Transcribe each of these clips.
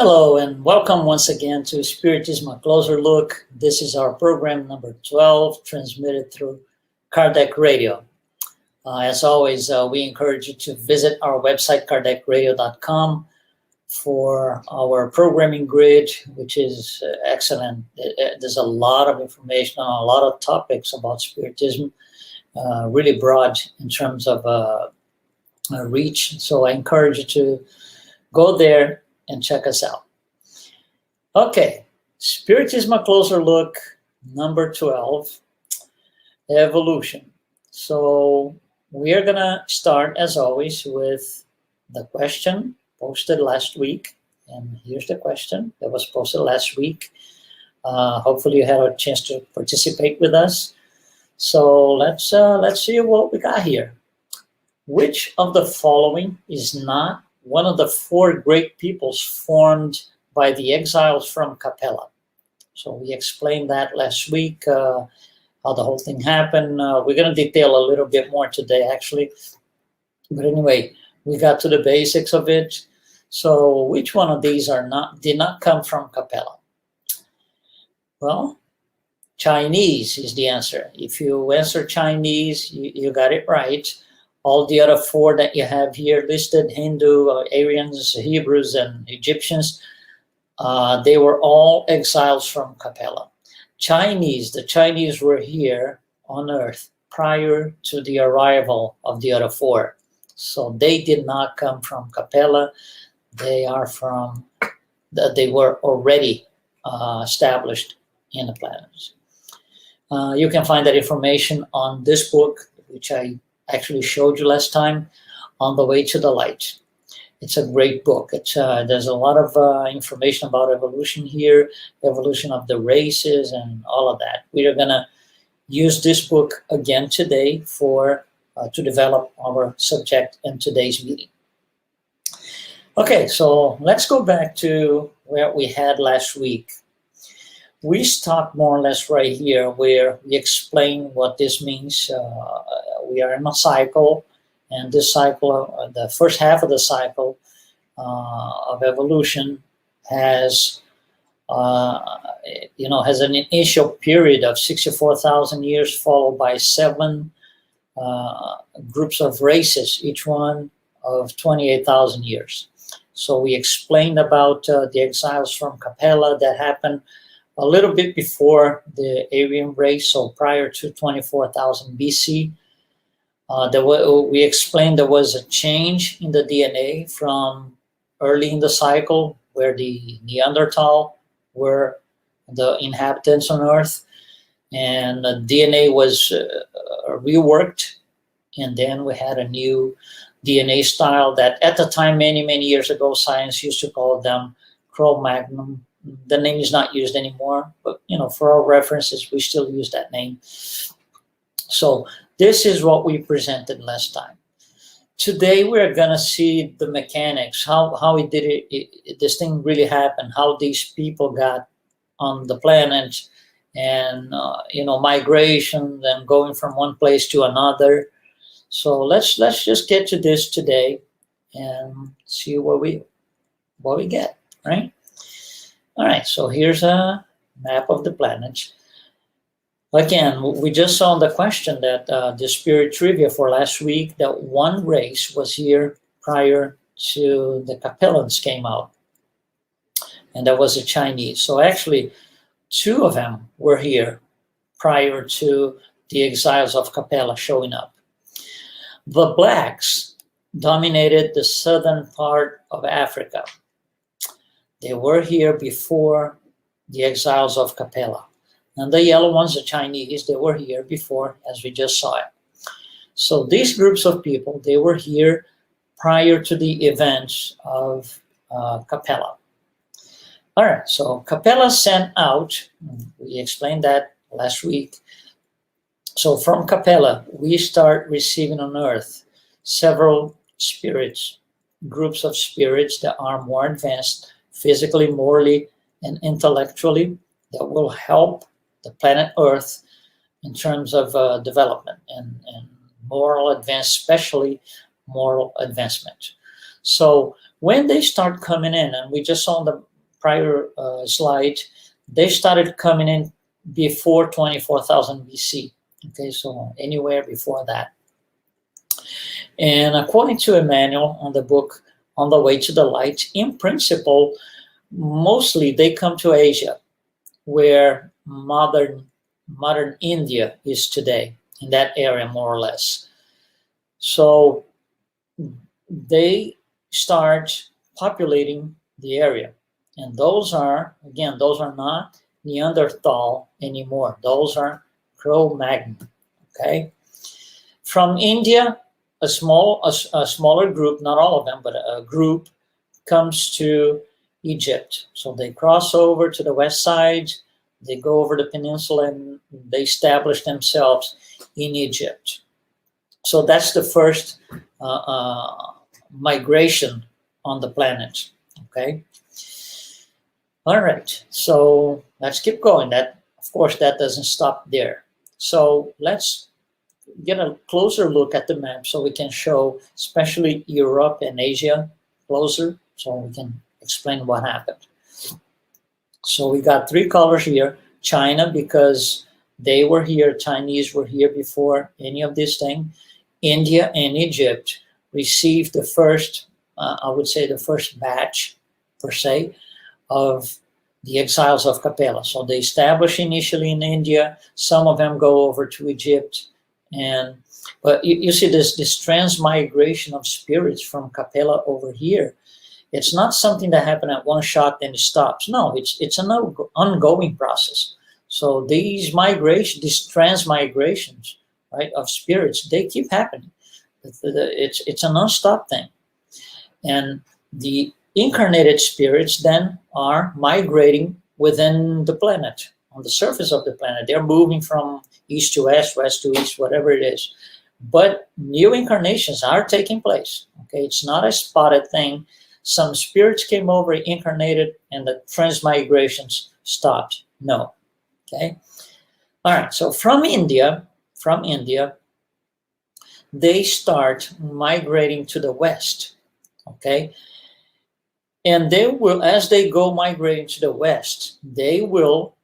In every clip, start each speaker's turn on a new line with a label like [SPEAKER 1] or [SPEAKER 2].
[SPEAKER 1] Hello and welcome once again to Spiritism, a Closer Look. This is our program number 12, transmitted through Kardec Radio. As always, we encourage you to visit our website, kardecradio.com, for our programming grid, which is excellent. There's a lot of information on a lot of topics about Spiritism, really broad in terms of reach. So I encourage you to go there and check us out. Okay, Spiritism, a Closer Look, number 12, evolution. So we are gonna start, as always, with the question posted last week. And here's the question that was posted last week. Hopefully you had a chance to participate with us. So let's see what we got here. Which of the following is not one of the four great peoples formed by the exiles from Capella? So we explained that last week, how the whole thing happened. We're going to detail a little bit more today, actually. But anyway, we got to the basics of it. So which one of these did not come from Capella? Well, Chinese is the answer. If you answer Chinese, you got it right. All the other four that you have here listed, Hindu, Aryans, Hebrews, and Egyptians, they were all exiles from Capella. The Chinese were here on Earth prior to the arrival of the other four. So they did not come from Capella. They were already established in the planets. You can find that information on this book, which I actually showed you last time, On the Way to the Light. It's a great book. There's a lot of information about evolution here, evolution of the races and all of that. We are going to use this book again today to develop our subject in today's meeting. Okay, so let's go back to where we had last week. We stopped more or less right here where we explain what this means. We are in a cycle, and this cycle, the first half of the cycle of evolution has an initial period of 64,000 years, followed by 7 groups of races, each one of 28,000 years. So we explained about the exiles from Capella that happened a little bit before the Aryan race, so prior to 24,000 BC. We explained there was a change in the DNA from early in the cycle, where the Neanderthal were the inhabitants on Earth, and the DNA was reworked, and then we had a new DNA style that at the time, many, many years ago, science used to call them Cro-Magnon. The name is not used anymore, but for our references, we still use that name. So this is what we presented last time. Today we're gonna see the mechanics, how this thing really happened, how these people got on the planet, and migration, then going from one place to another. So let's just get to this today and see what we get, right? All right, so here's a map of the planets. Again, we just saw in the question that the Spirit Trivia for last week, that one race was here prior to the Capellans came out, and that was the Chinese. So actually, 2 of them were here prior to the exiles of Capella showing up. The blacks dominated the southern part of Africa. They were here before the exiles of Capella. And the yellow ones, the Chinese, they were here before, as we just saw it. So these groups of people, they were here prior to the events of Capella. All right, so Capella sent out, we explained that last week. So from Capella, we start receiving on Earth several spirits, groups of spirits that are more advanced physically, morally, and intellectually, that will help the planet Earth in terms of development and moral advance, especially moral advancement. So when they start coming in, and we just saw prior slide, they started coming in before 24,000 BC. Okay, so anywhere before that. And according to Emmanuel on the book On the Way to the Light, in principle, mostly they come to Asia, where modern India is today, in that area more or less. So they start populating the area. And those are, again, those are not Neanderthal anymore. Those are Cro-Magnon, okay? From India, a smaller group, not all of them, but a group comes to Egypt. So they cross over to the west side, they go over the peninsula, and they establish themselves in Egypt. So that's the first migration on the planet, okay? All right, so let's keep going. That, of course, that doesn't stop there. So let's get a closer look at the map so we can show, especially Europe and Asia, closer, so we can explain what happened. So we got three colors here. China, because they were here, Chinese were here before any of this thing. India and Egypt received the first, I would say the first batch, per se, of the exiles of Capella. So they established initially in India, some of them go over to Egypt, but you see this transmigration of spirits from Capella over here. It's not something that happened at one shot and it stops. No, it's an ongoing process. So these migrations, these transmigrations, right, of spirits, they keep happening. It's a non-stop thing. And the incarnated spirits then are migrating within the planet, on the surface of the planet. They're moving from east to west, west to east, whatever it is. But new incarnations are taking place. Okay, it's not a spotted thing. Some spirits came over, incarnated, and the transmigrations stopped. No. Okay. All right. So from India, they start migrating to the west. Okay. And they will, as they go migrating to the west, they will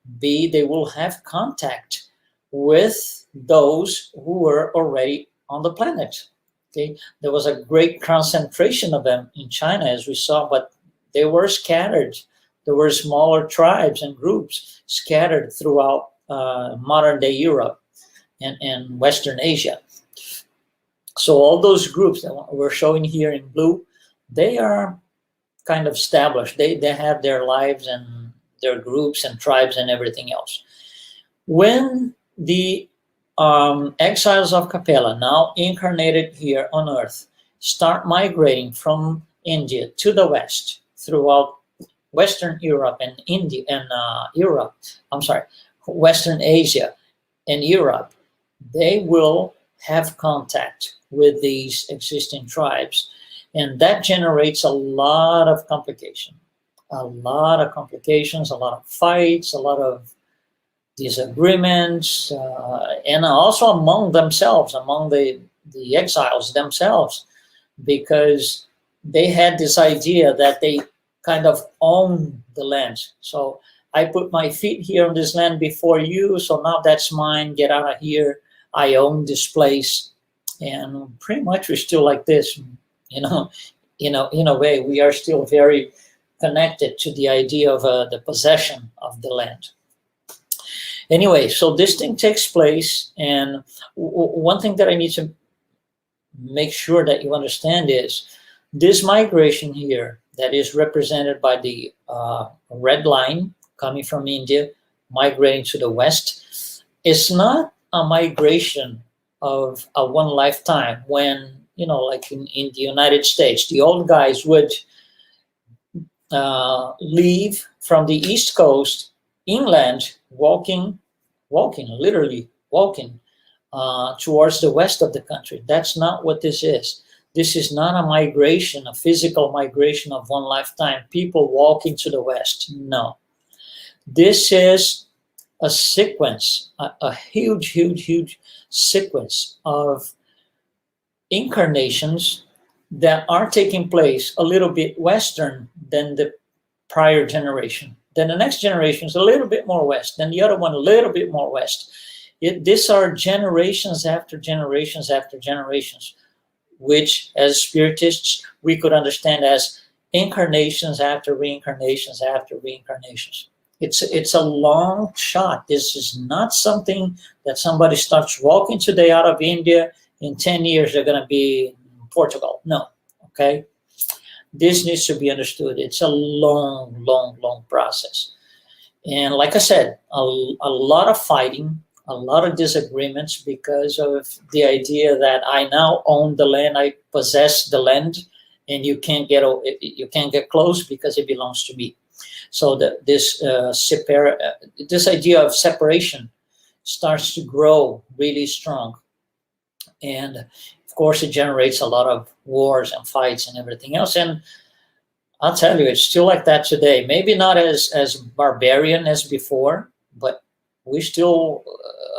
[SPEAKER 1] have contact with those who were already on the planet. Okay, there was a great concentration of them in China, as we saw, but they were scattered. There were smaller tribes and groups scattered throughout modern-day Europe and Western Asia. So all those groups that we're showing here in blue, they are kind of established. They have their lives and their groups and tribes and everything else. When the exiles of Capella, now incarnated here on Earth, start migrating from India to the west throughout Western Europe and India and Western Asia and Europe, they will have contact with these existing tribes, and that generates a lot of complications, a lot of fights, a lot of disagreements, and also among themselves, among the exiles themselves, because they had this idea that they kind of own the land. So I put my feet here on this land before you, so now that's mine, get out of here, I own this place. And pretty much we're still like this, in a way, we are still very connected to the idea of the possession of the land. Anyway, so this thing takes place, and one thing that I need to make sure that you understand is this migration here that is represented by the red line coming from India, migrating to the west, is not a migration of a one lifetime when, like in the United States, the old guys would leave from the East Coast inland, literally walking towards the west of the country. That's not what this is. This is not a migration, a physical migration of one lifetime, people walking to the west. No. This is a sequence, a huge sequence of incarnations that are taking place a little bit western than the prior generation. Then the next generation is a little bit more west. Then the other one a little bit more west. These are generations after generations after generations, which as spiritists we could understand as incarnations after reincarnations after reincarnations. It's a long shot. This is not something that somebody starts walking today out of India. In 10 years, they're going to be in Portugal. No, okay? This needs to be understood. It's a long, long, long process. And like I said, a lot of fighting, a lot of disagreements because of the idea that I now own the land, I possess the land, and you can't get close because it belongs to me. So this idea of separation starts to grow really strong, and of course it generates a lot of wars and fights and everything else. And I'll tell you, it's still like that today. Maybe not as barbarian as before, but we're still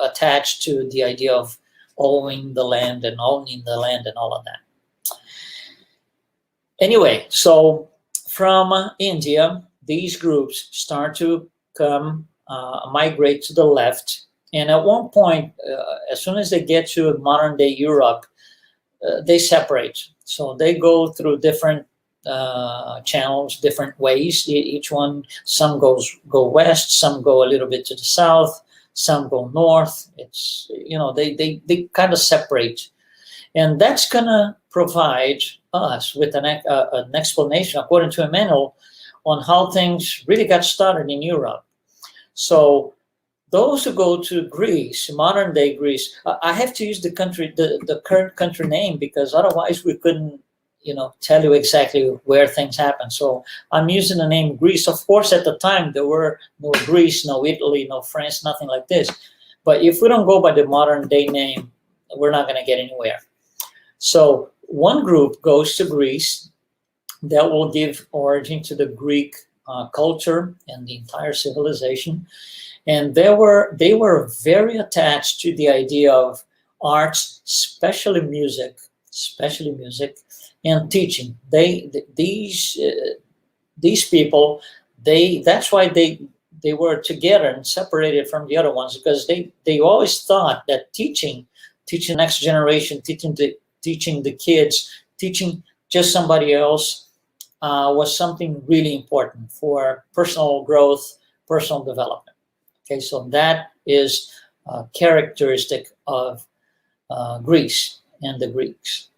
[SPEAKER 1] attached to the idea of owning the land and owning the land and all of that. Anyway, so from India, these groups start to come, migrate to the left. And at one point, as soon as they get to modern day Europe, they separate. So they go through different channels, different ways. Each one, some go west, some go a little bit to the south, some go north. It's, they kind of separate. And that's going to provide us with an explanation, according to Emmanuel, on how things really got started in Europe. So those who go to Greece, modern day Greece, I have to use the current country name because otherwise we couldn't, tell you exactly where things happen. So I'm using the name Greece. Of course, at the time there were no Greece, no Italy, no France, nothing like this. But if we don't go by the modern day name, we're not going to get anywhere. So one group goes to Greece. That will give origin to the Greek culture and the entire civilization. And they were very attached to the idea of arts, especially music, and teaching. These people, that's why they were together and separated from the other ones, because they always thought that teaching the next generation, teaching the kids, teaching just somebody else was something really important for personal growth, personal development. Okay, so that is characteristic of Greece and the Greeks.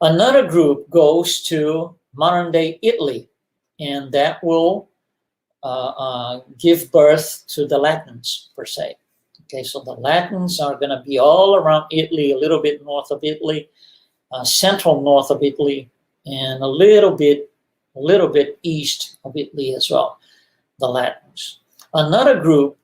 [SPEAKER 1] Another group goes to modern day Italy, and that will give birth to the Latins per se. Okay, so the Latins are going to be all around Italy, a little bit north of Italy, central north of Italy, and a little bit east of Italy as well, the Latins. Another group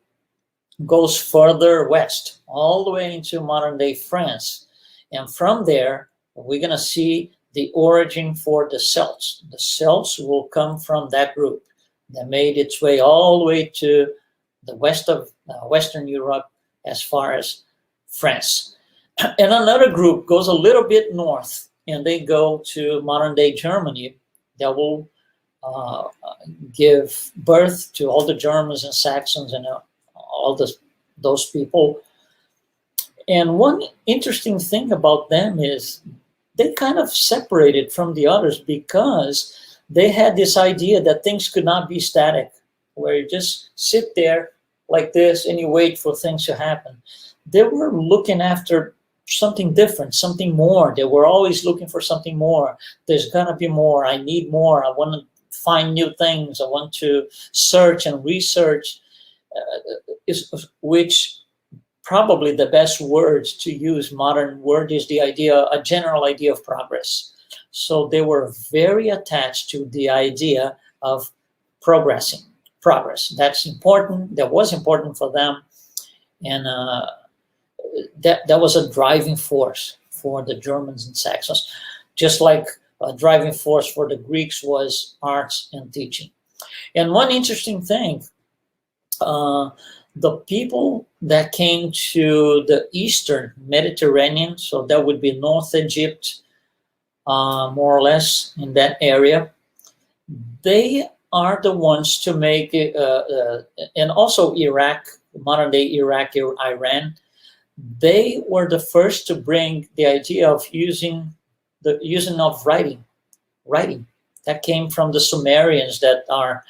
[SPEAKER 1] goes further west, all the way into modern day France. And from there, we're going to see the origin for the Celts. The Celts will come from that group that made its way all the way to the west of Western Europe as far as France. And another group goes a little bit north, and they go to modern day Germany. That will give birth to all the Germans and Saxons and all those people. And one interesting thing about them is they kind of separated from the others because they had this idea that things could not be static, where you just sit there like this and you wait for things to happen. They were looking after something different, something more. They were always looking for something more. There's gonna be more. I need more. I want to find new things. I want to search and research, which probably the best words to use, modern word, is a general idea of progress. So they were very attached to the idea of progress. That's important. That was important for them. And that was a driving force for the Germans and Saxons, just like a driving force for the Greeks was arts and teaching. And one interesting thing, the people that came to the Eastern Mediterranean, so that would be North Egypt, more or less in that area, they are the ones to make it, and also Iraq, modern day Iraq, Iran, they were the first to bring the idea of using of writing. That came from the Sumerians that are,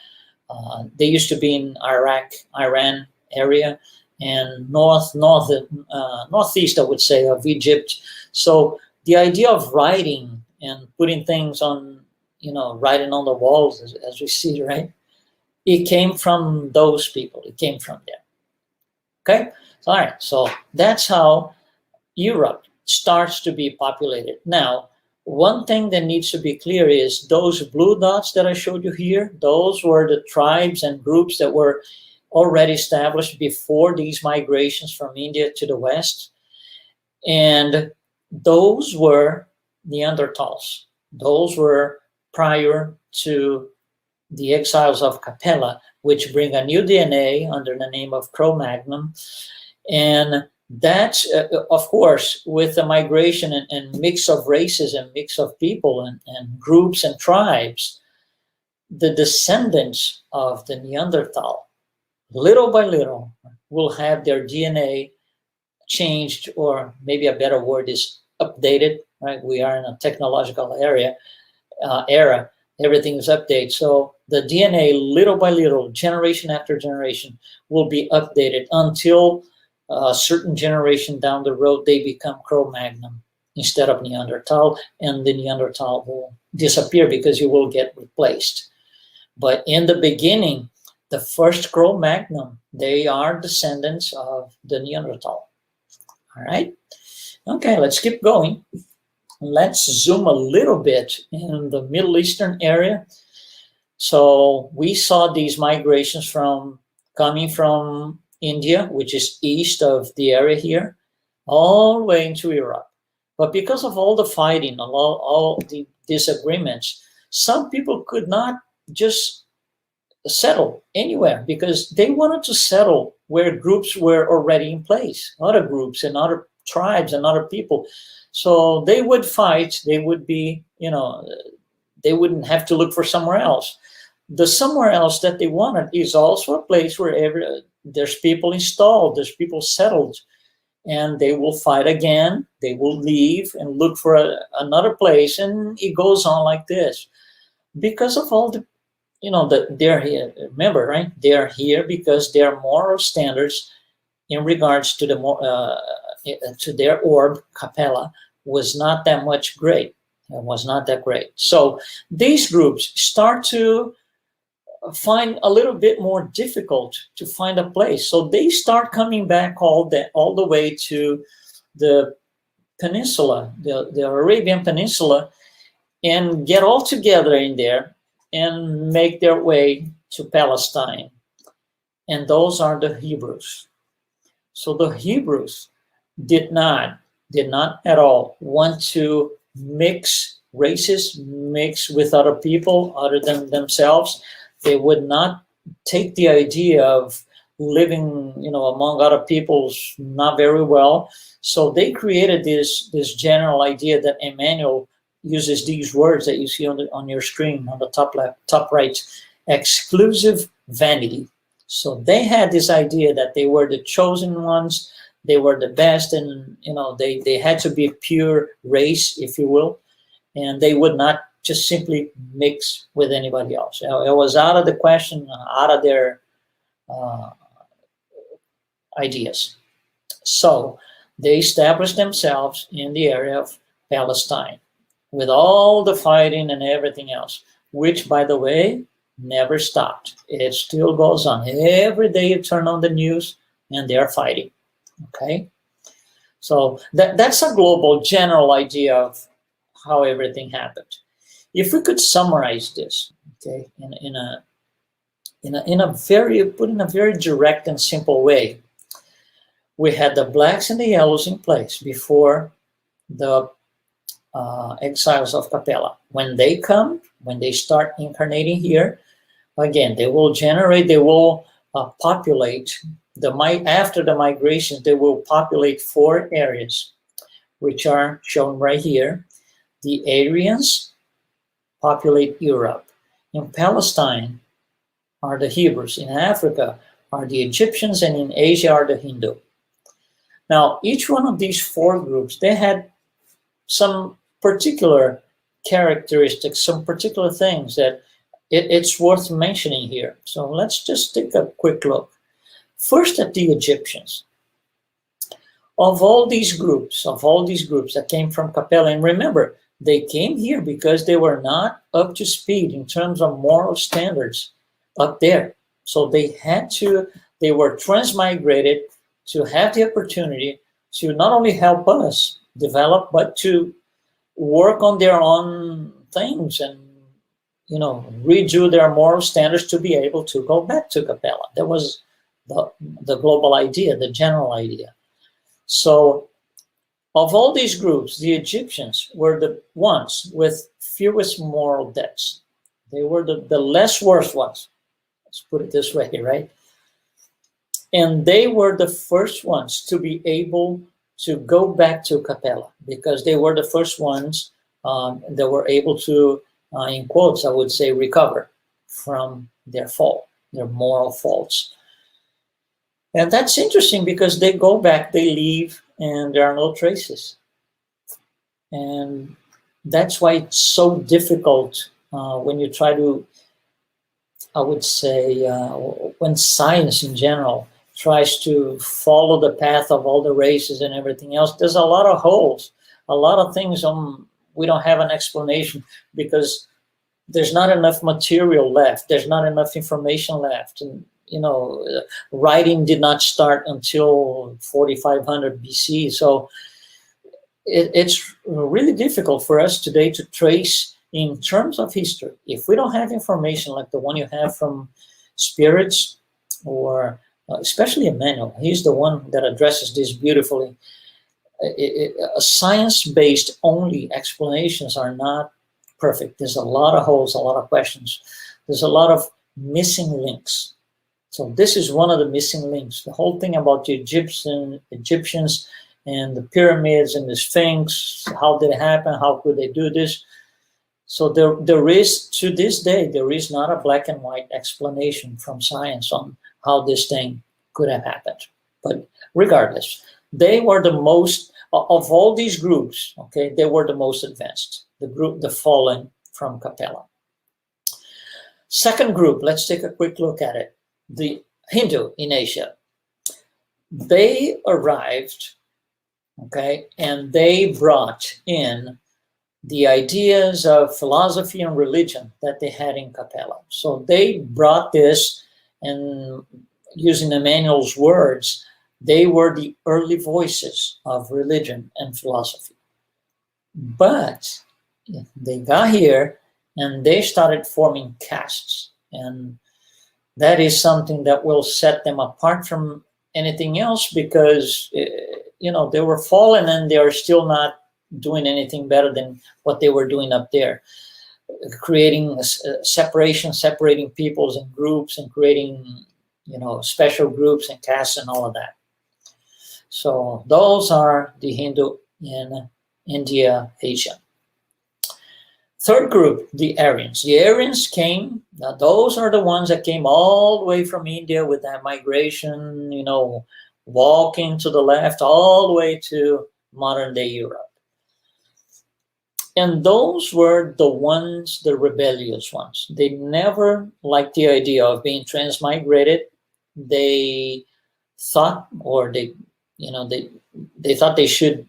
[SPEAKER 1] they used to be in Iraq, Iran area, and northeast, I would say, of Egypt. So the idea of writing and putting things on, writing on the walls, as we see, right? It came from those people. It came from them. Okay? All right. So that's how Europe starts to be populated. Now, one thing that needs to be clear is those blue dots that I showed you here, those were the tribes and groups that were already established before these migrations from India to the West. And those were Neanderthals. Those were prior to the exiles of Capella, which bring a new DNA under the name of Cro-Magnon. And that's, of course, with the migration and mix of races and mix of people and groups and tribes, the descendants of the Neanderthal, little by little, will have their DNA changed, or maybe a better word is updated, right? We are in a technological era. Everything is updated. So the DNA, little by little, generation after generation, will be updated until a certain generation down the road, they become Cro-Magnon instead of Neanderthal, and the Neanderthal will disappear because it will get replaced. But in the beginning, the first Cro-Magnon, they are descendants of the Neanderthal. All right. Okay, let's keep going. Let's zoom a little bit in the Middle Eastern area. So we saw these migrations coming from India, which is east of the area here, all the way into Europe. But because of all the fighting, all the disagreements, some people could not just settle anywhere because they wanted to settle where groups were already in place, other groups and other tribes and other people. So they would fight, they would be, they wouldn't have to look for somewhere else. The somewhere else that they wanted is also a place where there's people installed, there's people settled, and they will fight again, they will leave and look for another place, and it goes on like this. Because of all the, they're here, remember, right? They're here because their moral standards in regards to to their orb, Capella, was not that much great. It was not that great. So these groups start to find a little bit more difficult to find a place. So they start coming back all the way to the peninsula, the Arabian Peninsula, and get all together in there and make their way to Palestine. And those are the Hebrews. So the Hebrews did not at all want to mix races, mix with other people other than themselves. They would not take the idea of living, among other peoples not very well. So they created this general idea that Emmanuel uses these words that you see on your screen on the top left, top right: exclusive vanity. So they had this idea that they were the chosen ones, they were the best, and they had to be a pure race, if you will, and they would not just simply mix with anybody else. It was out of the question, out of their ideas. So they established themselves in the area of Palestine with all the fighting and everything else, which, by the way, never stopped. It still goes on. Every day you turn on the news and they're fighting. Okay? So that's a global general idea of how everything happened. If we could summarize this, okay, in a very direct and simple way, we had the blacks and the yellows in place before the exiles of Capella. When they come, when they start incarnating here, again, they will populate after the migration. They will populate 4 areas, which are shown right here. The Aryans populate Europe. In Palestine, are the Hebrews, in Africa are the Egyptians, and in Asia are the Hindu. Now, each one of these four groups, they had some particular characteristics, some particular things that it's worth mentioning here. So let's just take a quick look. First, at the Egyptians. Of all these groups that came from Capella, and remember, they came here because they were not up to speed in terms of moral standards up there. So they were transmigrated to have the opportunity to not only help us develop, but to work on their own things and, redo their moral standards to be able to go back to Capella. That was the global idea, the general idea. So of all these groups, the Egyptians were the ones with fewest moral debts. They were the less worst ones. Let's put it this way, right? And they were the first ones to be able to go back to Capella because they were the first ones that were able to, in quotes, I would say, recover from their fault, their moral faults. And that's interesting because they go back, they leave, and there are no traces. And that's why it's so difficult when you try to, I would say, when science in general tries to follow the path of all the races and everything else, there's a lot of holes, a lot of things we don't have an explanation because there's not enough material left. There's not enough information left. And, writing did not start until 4500 BC. So it's really difficult for us today to trace in terms of history. If we don't have information like the one you have from spirits or especially Emmanuel, he's the one that addresses this beautifully. Science-based only explanations are not perfect. There's a lot of holes, a lot of questions. There's a lot of missing links. So this is one of the missing links. The whole thing about the Egyptians and the pyramids and the Sphinx, how did it happen? How could they do this? So there is, to this day, there is not a black and white explanation from science on how this thing could have happened. But regardless, they were the most, of all these groups, okay, they were the most advanced, the fallen from Capella. Second group, let's take a quick look at it. The Hindu in Asia. They arrived, okay, and they brought in the ideas of philosophy and religion that they had in Capella. So they brought this, and using Emmanuel's words, they were the early voices of religion and philosophy. But they got here and they started forming castes, and that is something that will set them apart from anything else because, they were fallen and they are still not doing anything better than what they were doing up there, creating separating peoples and groups and creating, special groups and castes and all of that. So those are the Hindu in India, Asia. Third group, the Aryans. The Aryans came, now those are the ones that came all the way from India with that migration, walking to the left all the way to modern day Europe. And those were the ones, the rebellious ones. They never liked the idea of being transmigrated. They thought, or they thought they should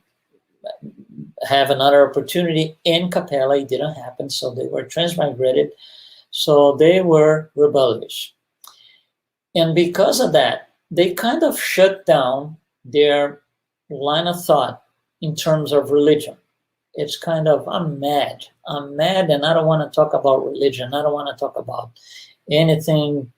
[SPEAKER 1] have another opportunity in Capella. It didn't happen, so they were transmigrated. So they were rebellious. And because of that, they kind of shut down their line of thought in terms of religion. It's kind of, I'm mad and I don't want to talk about religion. I don't want to talk about anything,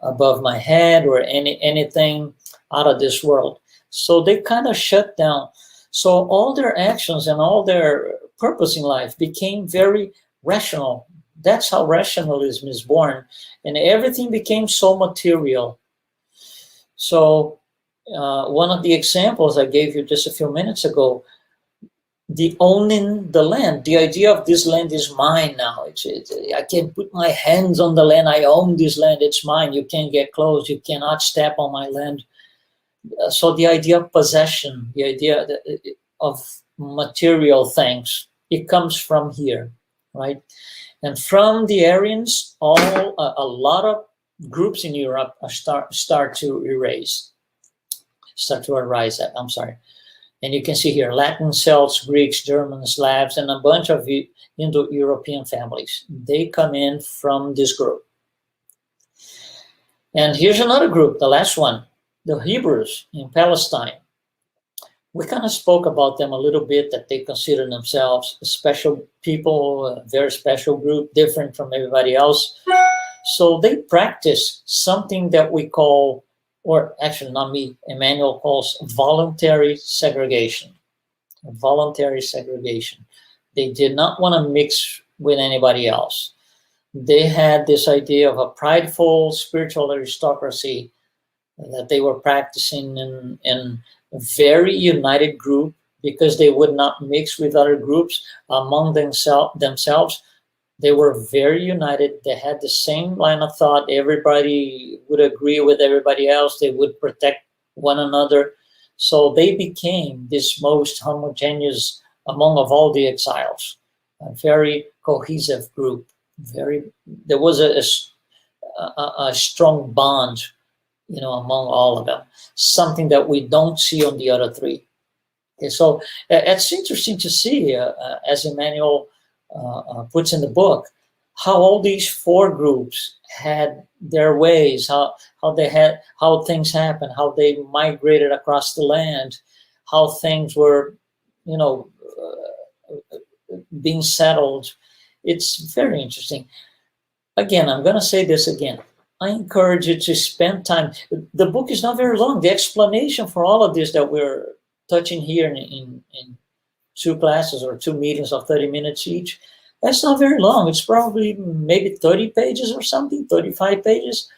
[SPEAKER 1] above my head or anything out of this world. So they kind of shut down. So all their actions and all their purpose in life became very rational. That's how rationalism is born. And everything became so material. So one of the examples I gave you just a few minutes ago, the owning the land, the idea of this land is mine now. I can put my hands on the land. I own this land. It's mine. You can't get close. You cannot step on my land. So the idea of possession, the idea of material things, it comes from here, right? And from the Aryans, a lot of groups in Europe start to arise. I'm sorry. And you can see here, Latin, Celts, Greeks, Germans, Slavs, and a bunch of Indo-European families. They come in from this group. And here's another group, the last one, the Hebrews in Palestine. We kind of spoke about them a little bit, that they consider themselves special people, a very special group, different from everybody else. So they practice something that we call, or actually not me, Emmanuel calls voluntary segregation. Voluntary segregation. They did not want to mix with anybody else. They had this idea of a prideful spiritual aristocracy that they were practicing in a very united group, because they would not mix with other groups among themselves. They were very united. They had the same line of thought. Everybody would agree with everybody else. They would protect one another. So they became this most homogeneous among of all the exiles, a very cohesive group. There was a strong bond, among all of them, something that we don't see on the other three. Okay, so it's interesting to see, as Emmanuel puts in the book, how all these four groups had their ways, how things happened, how they migrated across the land, how things were, being settled. It's very interesting. Again, I'm going to say this again. I encourage you to spend time. The book is not very long. The explanation for all of this that we're touching here in 2 classes or 2 meetings of 30 minutes each, that's not very long. It's probably maybe 30 pages or something, 35 pages.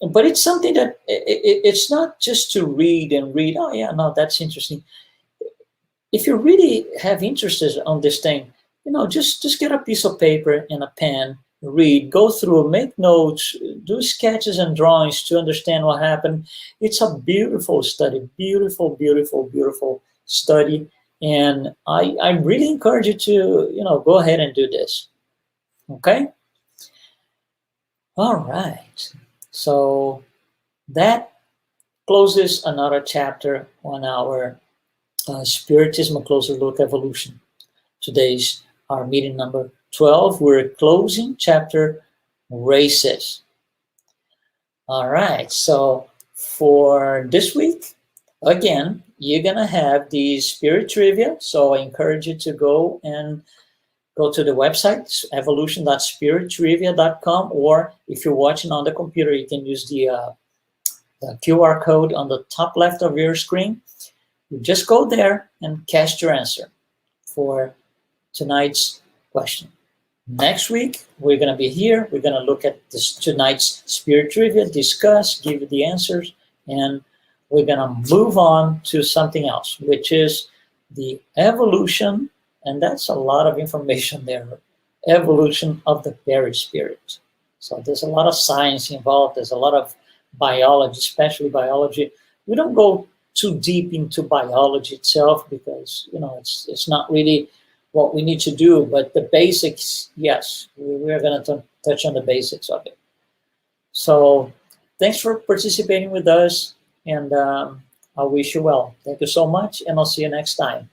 [SPEAKER 1] But it's something that it's not just to read and read. Oh yeah, no, that's interesting. If you really have interest on this thing, just get a piece of paper and a pen, read, go through, make notes, do sketches and drawings to understand what happened. It's a beautiful study, beautiful, beautiful, beautiful study. And I really encourage you to, go ahead and do this. Okay? All right. So that closes another chapter on our Spiritism, a closer look, evolution. Today's our meeting number 12. We're closing chapter races. All right. So for this week, again, you're going to have the Spirit Trivia. So I encourage you to go to the website, evolution.spirittrivia.com, or if you're watching on the computer, you can use the QR code on the top left of your screen. You just go there and cast your answer for tonight's question. Next week, we're going to be here. We're going to look at tonight's Spirit Trivia, discuss, give you the answers, and we're going to move on to something else, which is the evolution, and that's a lot of information there, evolution of the perispirit. So there's a lot of science involved. There's a lot of biology, especially biology. We don't go too deep into biology itself because, it's not really what we need to do, but the basics, yes, we're going to touch on the basics of it. So thanks for participating with us, and I wish you well. Thank you so much, and I'll see you next time.